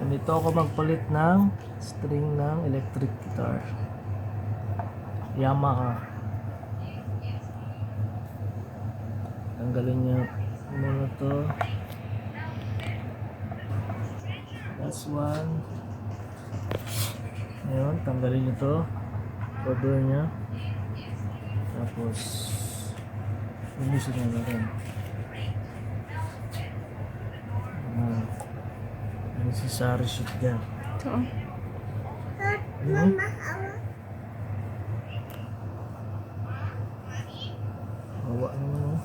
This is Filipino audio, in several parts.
Ganito ako magpalit ng string ng electric guitar. Yamaha. Tanggalin niyo muna to. That's one. Ngayon, tanggalin niyo to. Cover niya. Tapos, linisin niyo na rin. Necessary sheet dyan. Ito. Hawa naman oh.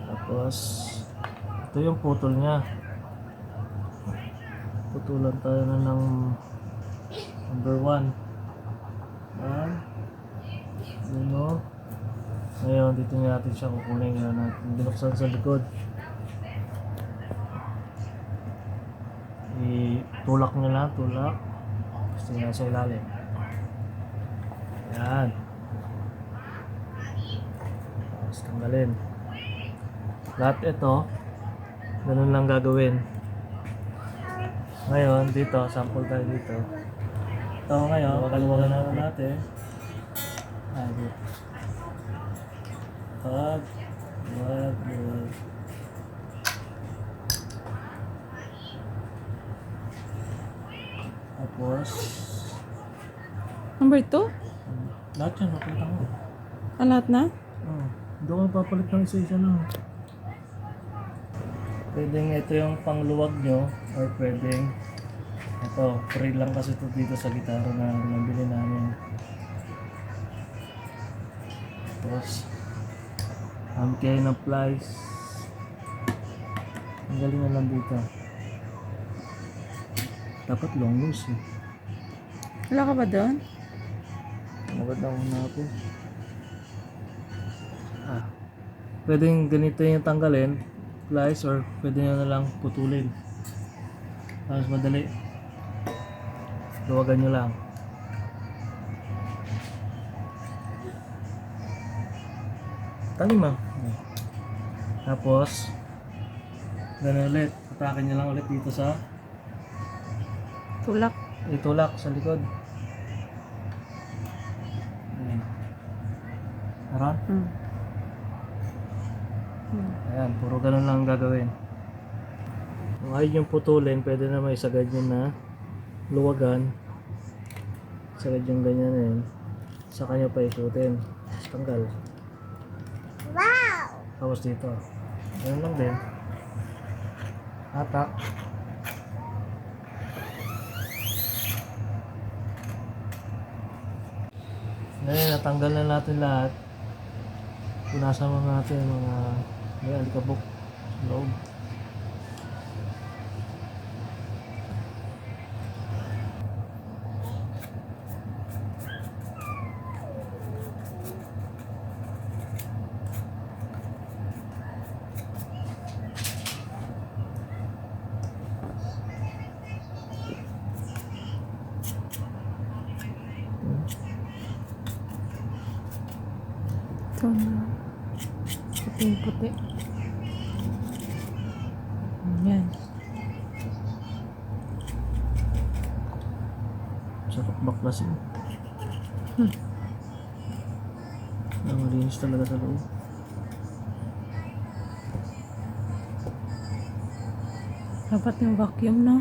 Tapos, ito yung putol niya. Putulan tayo na ng number 1. Ano? Ngayon, dito natin siya kukunin. Ngayon natin binuksan sa likod. Itulak nyo lang, tulak. Gusto nyo sa ilalim. Yan. Tapos tanggalin. Lahat ito, ganun lang gagawin. Ngayon, dito, sample tayo dito. Ito ngayon, kaluwagan naman natin. Dito. Wag. Tapos, Number 2? lahat yan, nakita mo. Lahat na? Hindi ko papalit ng isa-isa na. Pwedeng ito yung pangluwag nyo, or pwedeng ito, free lang kasi ito dito sa gitara na nabili namin. Tapos, kayo ng plies. Ang galing na lang dito. Dapat long nose eh. Wala ka ba doon? Maganda ako na ako. Pwedeng ganito yung tanggalin, plies, or pwede nyo na lang putulin. Mas madali. Luwagan nyo lang. Talim ah. Tapos, ganun ulit. Atakin nyo lang ulit dito sa Tulak. itulak sa likod. Ayan. Ayan. Ayan, puro ganun lang gagawin. Kung ayaw yung putulin, pwede na may sagad nyo na luwagan. Sagad yung ganyan na yun. Saka nyo pa isutin. Tanggal. Wow! Tapos dito. Ganun lang din. Atak. Ngayon, natanggal na natin lahat. Punasan mo natin mga may alikabok sa loob. Ito na. Puting-puti. Ayan. Sarap baklasin. Malinis talaga sa loob. Dapat yung vacuum, no?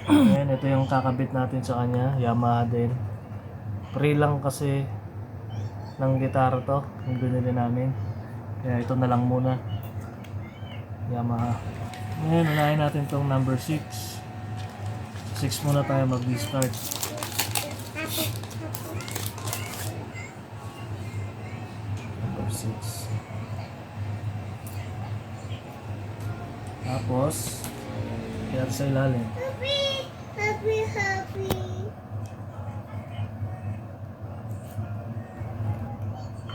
Ayan, ito yung kakabit natin sa kanya. Yamaha din. Free lang kasi ng gitara to. Yung binili namin. Kaya ito na lang muna. Yamaha. Ngayon, unahin natin tong number 6. 6 muna tayo mag-restart. Number 6. Tapos, kaya sa ilalim. Happy.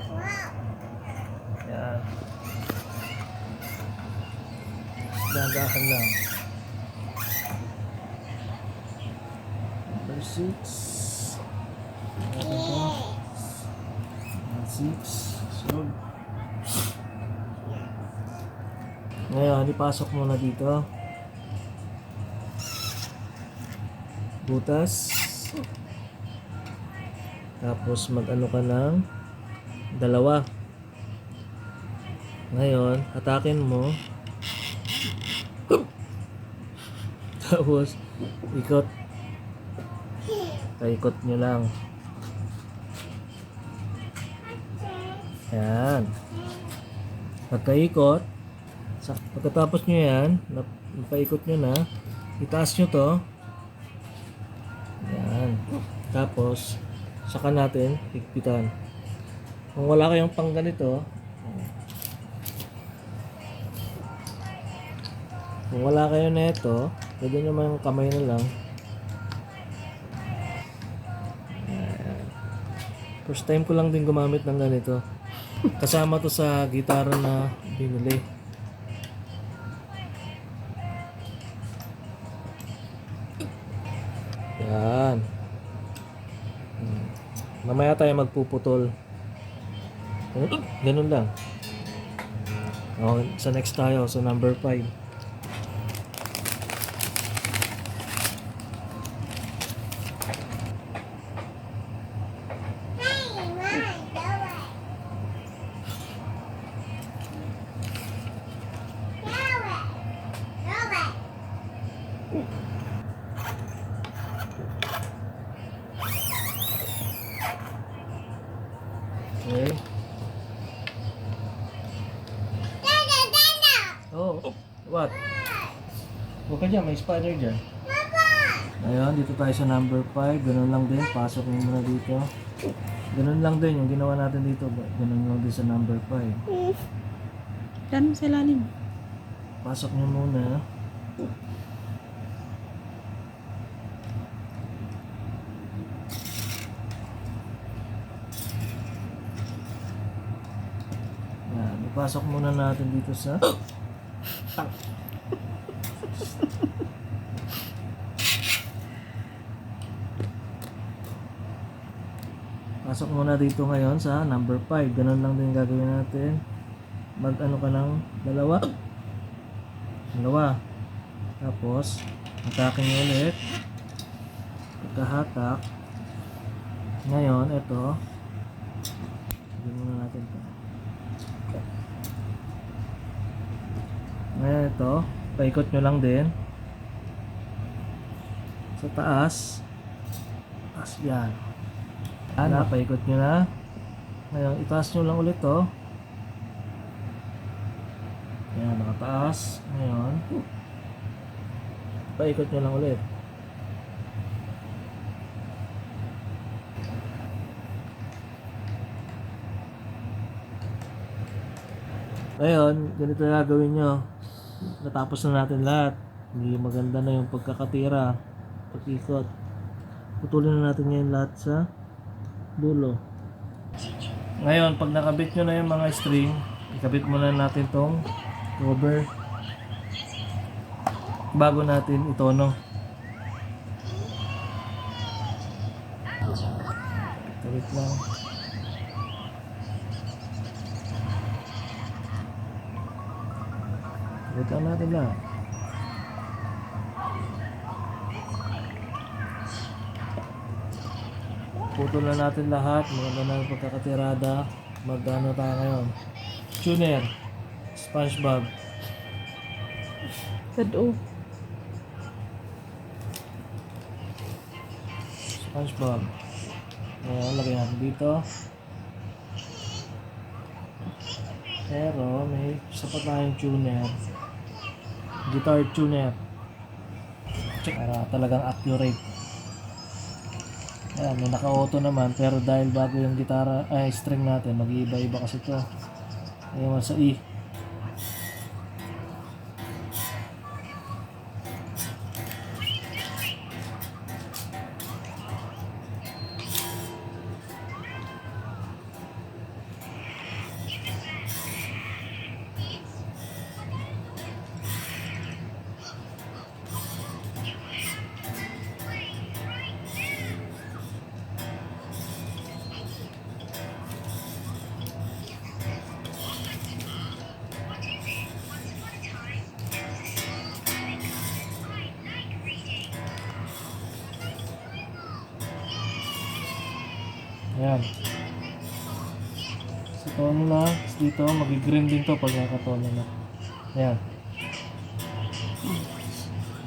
Wow. Yan. Dahan lang. Number 6. Yes. 6. So, ngayon, ipasok mo na dito. Butas. Tapos mag-ano ka ng dalawa. Ngayon, hatakin mo. Tapos, ikot. Paikot nyo lang. Yan. Pagkaikot, pagkatapos nyo yan, napaikot nyo na, itaas nyo to. Yan. Tapos, saka natin higpitan. Kung wala kayong pang ganito, kung wala kayo na ito, pwede naman yung kamay na lang. Ayan. First time ko lang din gumamit ng ganito. Kasama to sa gitara na binili. Yan. Mamaya tayo magpuputol. Ganun lang. O, sa next tayo, sa number 5. Okay. Oh, what? Huwag ka dyan, may spider dyan. Ayun, dito tayo sa number 5. Ganun lang din, pasok mo muna dito. Ganun lang din yung ginawa natin dito. Ganun lang din sa number 5. Dan sa lalim. Pasok nyo muna. Yan, ipasok muna natin dito sa pasok muna dito ngayon sa number 5. Ganun lang din gagawin natin. Mag-ano ka ng dalawa. Tapos, hatakin nyo ulit. Pagkahatak. Ngayon, ito. Hindi muna natin ito. Ngayon, ito. Paikot nyo lang din. Sa taas. Taas yan. Ano? Paikot nyo na. Ngayon, itaas nyo lang ulit to. Yan, nakataas. Ngayon, paikot nyo lang ulit. Ngayon, ganito na gagawin nyo. Natapos na natin lahat. Hindi maganda na yung pagkakatira. Pag-ikot. Putulin na natin ngayon lahat sa dulo. Ngayon, pag nakabit nyo na yung mga string, ikabit muna natin tong rubber bago natin itono. Kabit lang. Kabit lang natin lang. Putol na natin lahat. Maganda na yung pagkakatirada. Magano tayo ngayon? Tuner. SpongeBob. Sado. SpongeBob. Ayan, lagyan dito. Pero may isa pa tayong tuner. Guitar tuner. Check. Para talagang accurate. Ayan, may naka-auto naman. Pero dahil bago yung gitara, ay string natin, mag-iiba-iba kasi ito. Ayan, sa E. Ayan. Sa tono na, tapos dito, mag-green din to pag nakatono na. Ayan.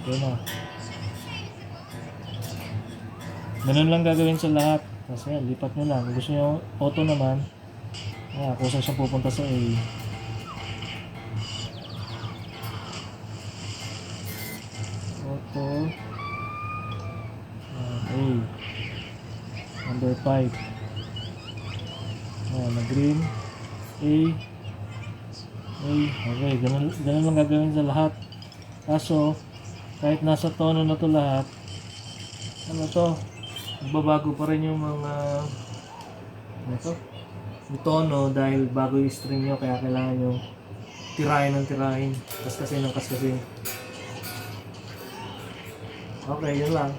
Okay na. Ganun lang gagawin sa lahat. Tapos ayan, lipat nyo lang. Kung gusto nyo auto naman, ayan, kung saan siya pupunta sa A. Auto. Ayan, A. Number 5. Ayan, na-green. A. A. Okay, ganun lang gagawin sa lahat. Kaso, kahit nasa tono na to lahat, ano to, magbabago pa rin yung mga, ano to, yung tono dahil bago yung string nyo, kaya kailangan nyo tirahin ng tirahin. Kaskasin ng kaskasin. Okay, yun lang.